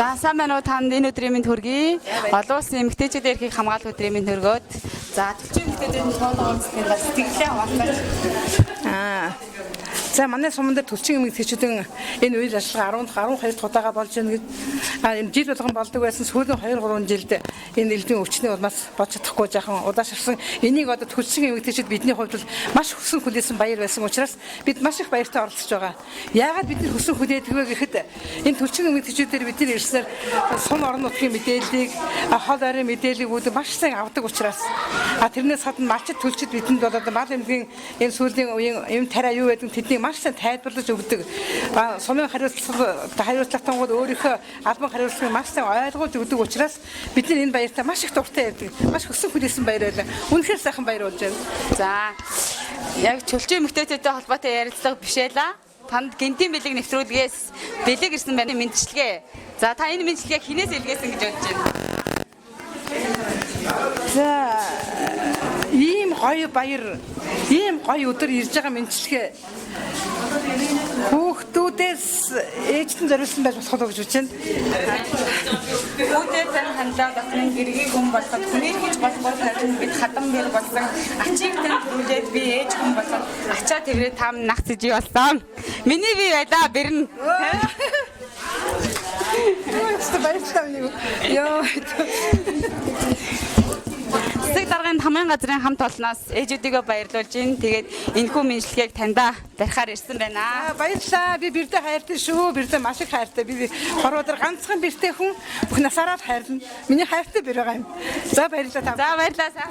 За сайн байна уу танд энэ өдрийн минь төргий. Олон улсын эмэгтэйчүүдийн эрхийг хамгаалах өдрийн минь төргөөд. За төвчийн эмэгтэйчүүдийн тоолгоо үзэхээр сэтгэлээ хуваалцаж. За манай суман дээр төлчин эмэгтэйчүүдийн энэ үйл ажиллагаа 12 дахь удаага болж байна гэж энэ жил болгон болдог байсан сүүлийн 2-3 жилд энэ элдвийн өвчний улмаас болж чадахгүй жаахан удаашрсан энийг одоо төлчин эмэгтэйчүүд бидний хувьд бол маш хүссэн хүлээсэн баяр байсан учраас бид маш их баяртай оролцож байгаа. Яагаад бид нар хүссэн хүлээдэг вэ гэхэд энэ төлчин эмэгтэйчүүдээр бид нар ирснээр сум орон нутгийн мэдээллийг хол ойрын мэдээллийг маш сайн авдаг учраас тэрнээс гадна малчид төлчид бидэнд бол одоо мал эмнэлгийн энэ сүүлийн үеийн юм тариа юу гэдэг тэднийг маш сайн тайлбарлаж өгдөг. Сумын хариуцлагатангууд өөрийнхөө албан хариуцлагыг маш сайн ойлгуулж өгдөг учраас бид нар энэ баяртаа маш их дуртай байдаг. Маш хүссэн хүлээсэн баяр байлаа. Үнэхээр сайхан баяр болж байна. За яг төлчин эмэгтэйчүүдтэй холбоотой ярилцлага бишээлээ. Танд гинтийн бэлэг нэвтрүүлгээс бэлэг ирсэн байна мэдчилгээ. За та энэ мэдчилгээг хинээс илгээсэн гэж бодож байна? За ийм гоё баяр, ийм гоё өдөр ирж байгаа мэдчилгээ хүүхдүүдээс ээжтэн зориулсан байж болох гэж бодож байна. Хүүхдүүд тань хандлага батны гэргийг хүн болоход хүний хийж болохгүй харин бид хадам бэр болсон. Ачийг тань төрүүлээд би ээж хүн болоход ачаа тэрээ там нах цэжи болсон. Миний бие байлаа бэрнэ. Засаг даргын хамын газрын хамт олноос ээжүүдийгөө баярлуулж гин. Тэгээд энэхүү мэдлэгийг таньда барихаар ирсэн байна. Баярлалаа. Би бирдэ хайртай шүү. Бирдэ маш их хайртай. Би хорвоодор ганцхан бирдэ хүн бүх насаараа хайрлна. Миний хайртай бэр байгаа юм. За баярлалаа. За баярлалаа.